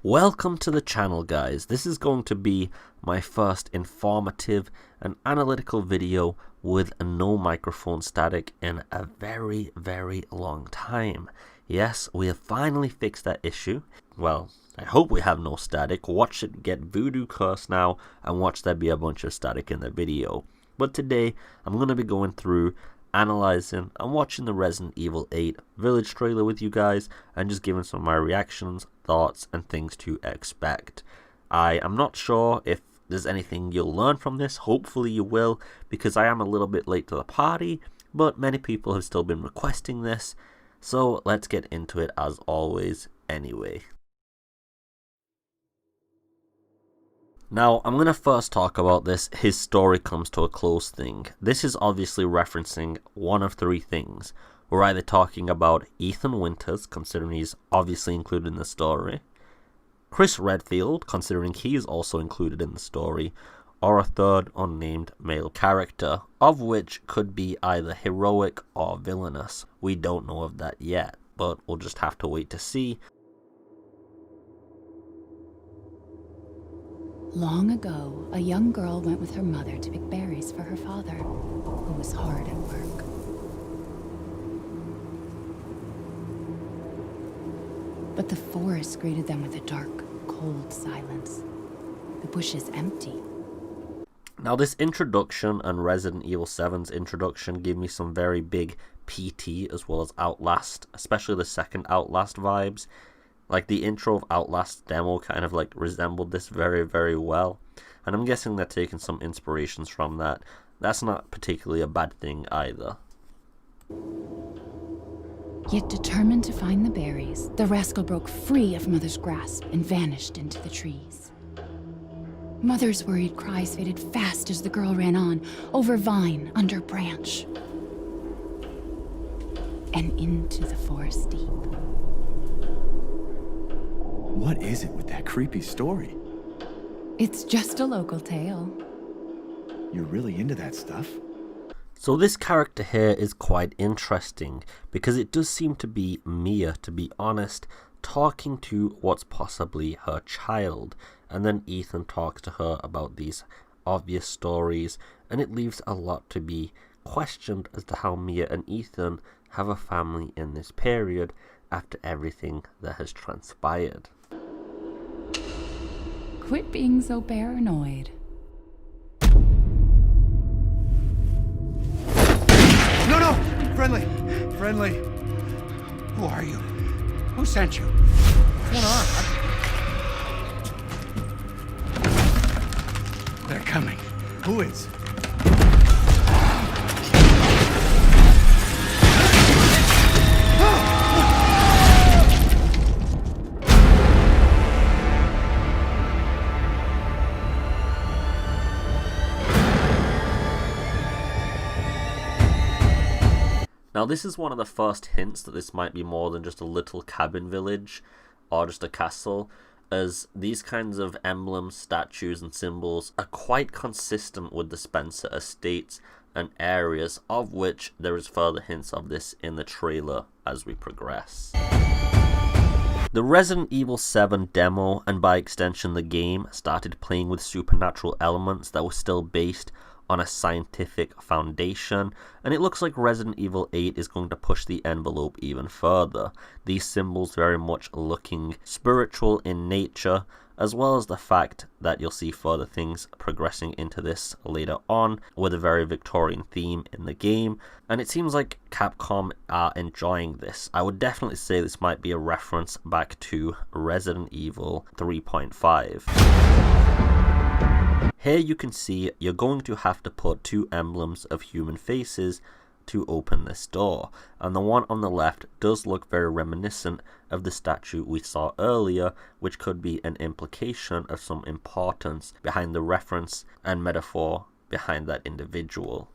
Welcome to the channel, guys. This is going to be my first informative and analytical video with no microphone static in a very long time. Yes, we have finally fixed that issue. Well, I hope we have no static. Watch it get voodoo cursed now and watch there be a bunch of static in the video. But today I'm going to be going through analyzing and watching the Resident Evil 8 Village trailer with you guys and just giving some of my reactions, thoughts and things to expect. I am not sure if there's anything you'll learn from this. Hopefully you will, because I am a little bit late to the party, but many people have still been requesting this, so let's get into it as always anyway. Now, I'm going to first talk about this his story comes to a close thing. This is obviously referencing one of three things. We're either talking about Ethan Winters, considering he's obviously included in the story, Chris Redfield, considering he is also included in the story, or a third unnamed male character, of which could be either heroic or villainous. We don't know of that yet, but we'll just have to wait to see. Long ago, a young girl went with her mother to pick berries for her father, who was hard at work. But the forest greeted them with a dark, cold silence. The bushes empty. Now, this introduction and Resident Evil 7's introduction gave me some very big PT as well as Outlast, especially the second Outlast vibes. Like, the intro of Outlast demo kind of like resembled this very well, and I'm guessing they're taking some inspirations from that. That's not particularly a bad thing either. Yet determined to find the berries, the rascal broke free of Mother's grasp and vanished into the trees. Mother's worried cries faded fast as the girl ran on, over vine, under branch, and into the forest deep. What is it with that creepy story? It's just a local tale. You're really into that stuff? So this character here is quite interesting, because it does seem to be Mia, to be honest, talking to what's possibly her child, and then Ethan talks to her about these obvious stories, and it leaves a lot to be questioned as to how Mia and Ethan have a family in this period after everything that has transpired. Quit being so paranoid. No! Friendly. Who are you? Who sent you? What's going on? They're coming. Who is? Now, this is one of the first hints that this might be more than just a little cabin village or just a castle, as these kinds of emblems, statues and symbols are quite consistent with the Spencer estates and areas, of which there is further hints of this in the trailer as we progress. The Resident Evil 7 demo, and by extension the game, started playing with supernatural elements that were still based on a scientific foundation, and it looks like Resident Evil 8 is going to push the envelope even further. These symbols very much looking spiritual in nature, as well as the fact that you'll see further things progressing into this later on with a very Victorian theme in the game, and it seems like Capcom are enjoying this. I would definitely say this might be a reference back to Resident Evil 3.5. Here you can see you're going to have to put two emblems of human faces to open this door, and the one on the left does look very reminiscent of the statue we saw earlier, which could be an implication of some importance behind the reference and metaphor behind that individual.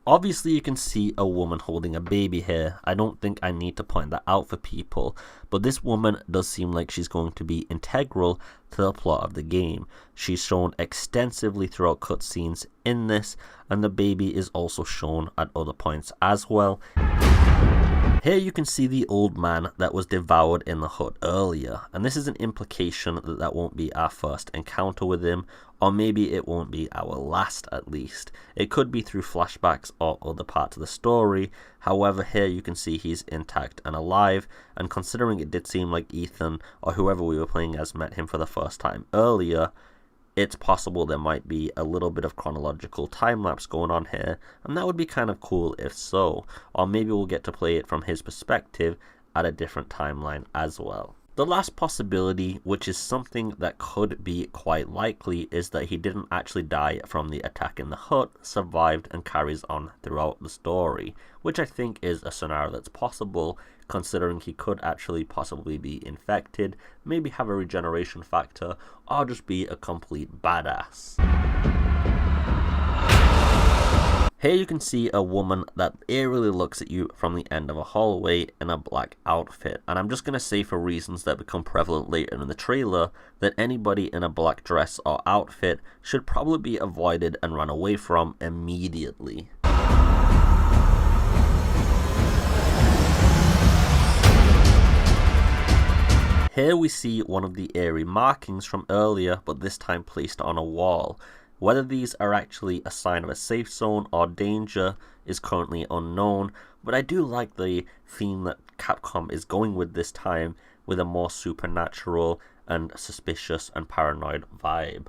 Obviously you can see a woman holding a baby here. I don't think I need to point that out for people, but this woman does seem like she's going to be integral to the plot of the game. She's shown extensively throughout cutscenes in this, and the baby is also shown at other points as well. Here you can see the old man that was devoured in the hut earlier, and this is an implication that that won't be our first encounter with him, or maybe it won't be our last at least. It could be through flashbacks or other parts of the story. However, here you can see he's intact and alive, and considering it did seem like Ethan or whoever we were playing as met him for the first time earlier, it's possible there might be a little bit of chronological time-lapse going on here, and that would be kind of cool if so. Or maybe we'll get to play it from his perspective at a different timeline as well. The last possibility, which is something that could be quite likely, is that he didn't actually die from the attack in the hut, survived, and carries on throughout the story, which I think is a scenario that's possible, considering he could actually possibly be infected, maybe have a regeneration factor, or just be a complete badass. Here you can see a woman that eerily looks at you from the end of a hallway in a black outfit, and I'm just going to say for reasons that become prevalent later in the trailer that anybody in a black dress or outfit should probably be avoided and run away from immediately. Here we see one of the eerie markings from earlier, but this time placed on a wall. Whether these are actually a sign of a safe zone or danger is currently unknown, but I do like the theme that Capcom is going with this time, with a more supernatural and suspicious and paranoid vibe.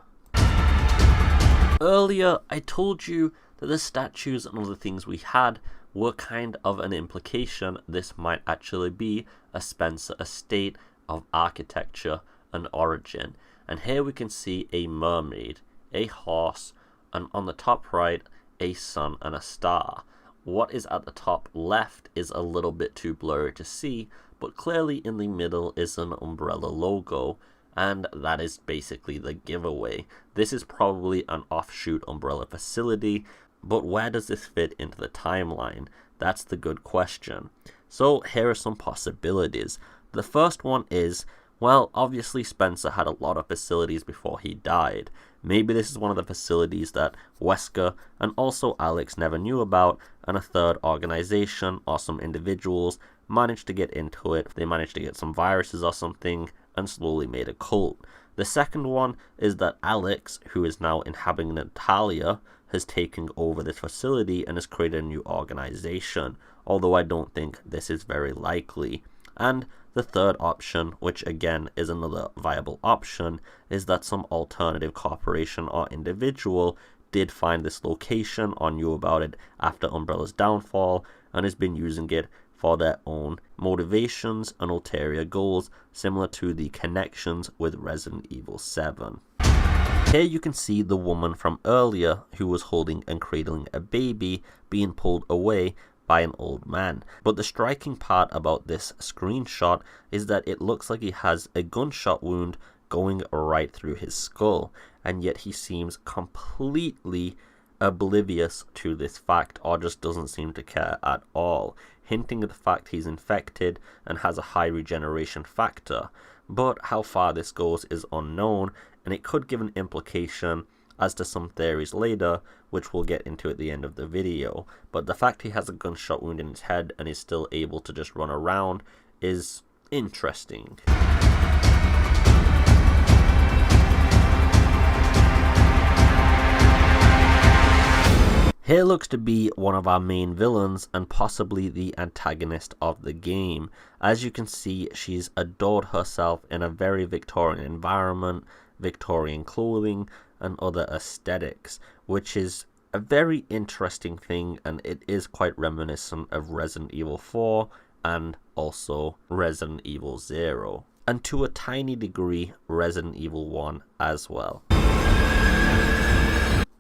Earlier, I told you that the statues and other things we had were kind of an implication this might actually be a Spencer estate of architecture and origin. And here we can see a mermaid, a horse, and on the top right, a sun and a star. What is at the top left is a little bit too blurry to see, but clearly in the middle is an umbrella logo, and that is basically the giveaway. This is probably an offshoot umbrella facility, but where does this fit into the timeline? That's the good question. So here are some possibilities. The first one is, well, obviously Spencer had a lot of facilities before he died. Maybe this is one of the facilities that Wesker and also Alex never knew about, and a third organization or some individuals managed to get into it. They managed to get some viruses or something and slowly made a cult. The second one is that Alex, who is now inhabiting Natalia, has taken over this facility and has created a new organization, although I don't think this is very likely. And the third option, which again is another viable option, is that some alternative corporation or individual did find this location or knew about it after Umbrella's downfall and has been using it for their own motivations and ulterior goals, similar to the connections with Resident Evil 7. Here you can see the woman from earlier who was holding and cradling a baby being pulled away by an old man. But the striking part about this screenshot is that it looks like he has a gunshot wound going right through his skull, and yet he seems completely oblivious to this fact, or just doesn't seem to care at all, hinting at the fact he's infected and has a high regeneration factor. But how far this goes is unknown, and it could give an implication as to some theories later, which we'll get into at the end of the video. But the fact he has a gunshot wound in his head and is still able to just run around is interesting. Here looks to be one of our main villains and possibly the antagonist of the game. As you can see, she's adored herself in a very Victorian environment, Victorian clothing, and other aesthetics, which is a very interesting thing, and it is quite reminiscent of Resident Evil 4 and also Resident Evil 0, and to a tiny degree Resident Evil 1 as well.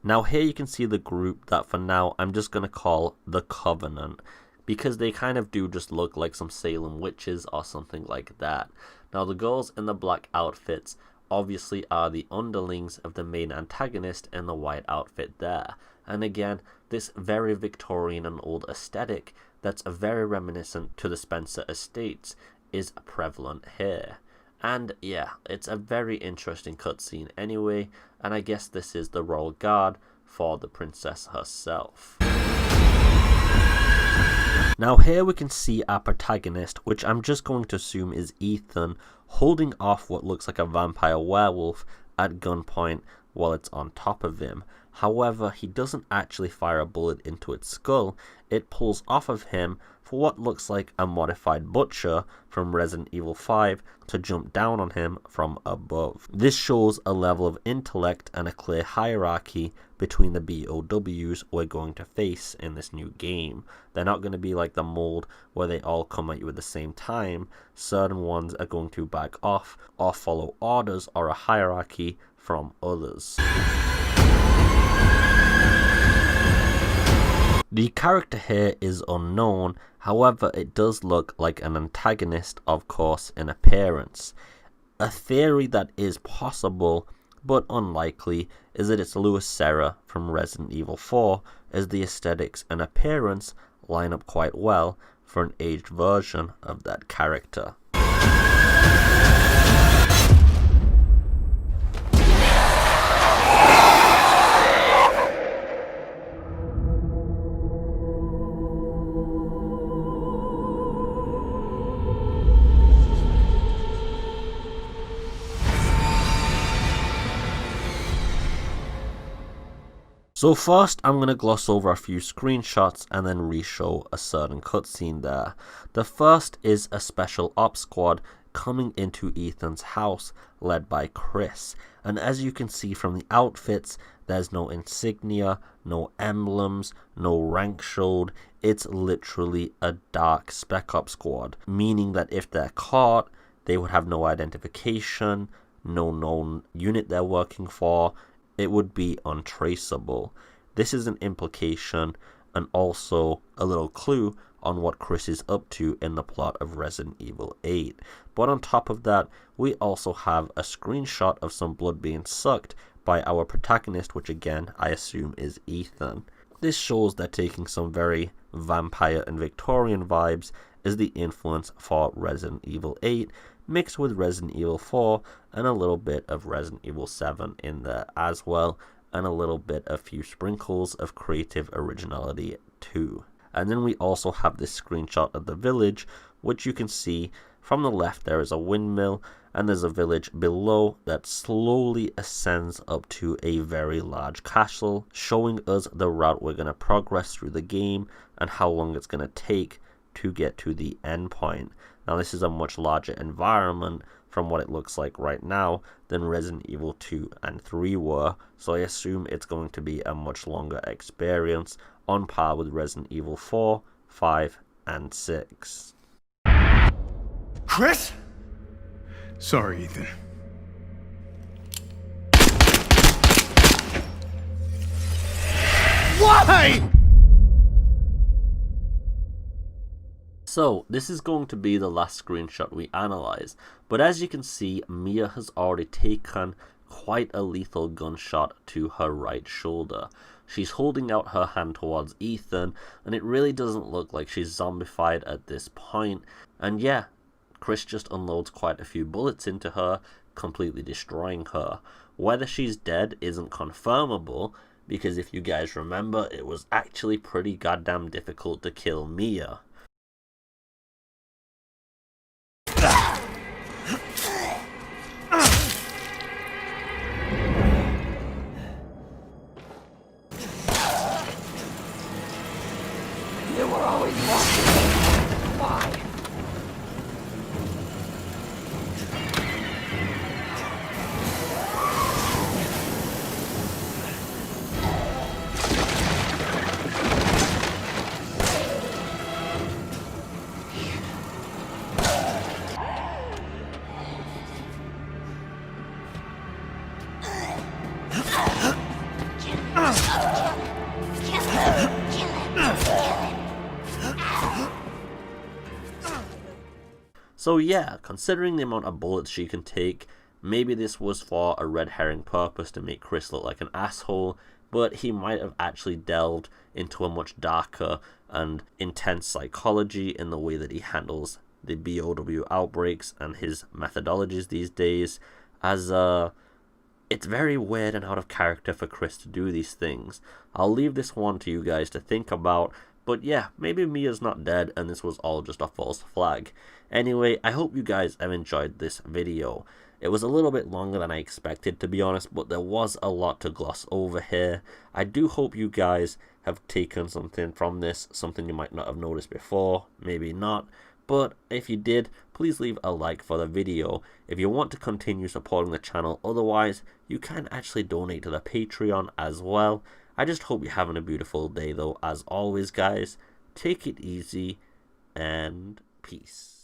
Now here you can see the group that for now I'm just going to call the Covenant, because they kind of do just look like some Salem witches or something like that. Now the girls in the black outfits obviously are the underlings of the main antagonist in the white outfit there. And again, this very Victorian and old aesthetic that's very reminiscent to the Spencer estates is prevalent here. And yeah, it's a very interesting cutscene anyway, and I guess this is the royal guard for the princess herself. Now here we can see our protagonist, which I'm just going to assume is Ethan, holding off what looks like a vampire werewolf at gunpoint while it's on top of him. However, he doesn't actually fire a bullet into its skull, it pulls off of him for what looks like a modified butcher from Resident Evil 5 to jump down on him from above. This shows a level of intellect and a clear hierarchy between the BOWs we're going to face in this new game. They're not going to be like the mold where they all come at you at the same time. Certain ones are going to back off or follow orders or a hierarchy from others. The character here is unknown, however it does look like an antagonist, of course, in appearance. A theory that is possible, but unlikely, is that it's Louis Serra from Resident Evil 4, as the aesthetics and appearance line up quite well for an aged version of that character. So first, I'm going to gloss over a few screenshots and then re-show a certain cutscene there. The first is a special ops squad coming into Ethan's house, led by Chris. And as you can see from the outfits, there's no insignia, no emblems, no rank showed. It's literally a dark spec ops squad, meaning that if they're caught, they would have no identification, no known unit they're working for. It would be untraceable. This is an implication and also a little clue on what Chris is up to in the plot of Resident Evil 8. But on top of that, we also have a screenshot of some blood being sucked by our protagonist, which again I assume is Ethan. This shows they're taking some very vampire and Victorian vibes as the influence for Resident Evil 8, mixed with Resident Evil 4 and a little bit of Resident Evil 7 in there as well, and a little bit of few sprinkles of creative originality too. And then we also have this screenshot of the village, which you can see from the left there is a windmill and there's a village below that slowly ascends up to a very large castle, showing us the route we're going to progress through the game and how long it's going to take to get to the end point. Now this is a much larger environment from what it looks like right now than Resident Evil 2 and 3 were, so I assume it's going to be a much longer experience on par with Resident Evil 4, 5, and 6. Chris? Sorry, Ethan. Why? So, this is going to be the last screenshot we analyze, but as you can see, Mia has already taken quite a lethal gunshot to her right shoulder. She's holding out her hand towards Ethan, and it really doesn't look like she's zombified at this point. And yeah, Chris just unloads quite a few bullets into her, completely destroying her. Whether she's dead isn't confirmable, because if you guys remember, it was actually pretty goddamn difficult to kill Mia. You were always watching. Why? So yeah, considering the amount of bullets she can take, maybe this was for a red herring purpose to make Chris look like an asshole, but he might have actually delved into a much darker and intense psychology in the way that he handles the BOW outbreaks and his methodologies these days, as it's very weird and out of character for Chris to do these things. I'll leave this one to you guys to think about, But yeah, maybe Mia's not dead and this was all just a false flag. Anyway, I hope you guys have enjoyed this video. It was a little bit longer than I expected, to be honest, but there was a lot to gloss over here. I do hope you guys have taken something from this, something you might not have noticed before, maybe not. But if you did, please leave a like for the video. If you want to continue supporting the channel, otherwise, you can actually donate to the Patreon as well. I just hope you're having a beautiful day though. As always, guys, take it easy and peace.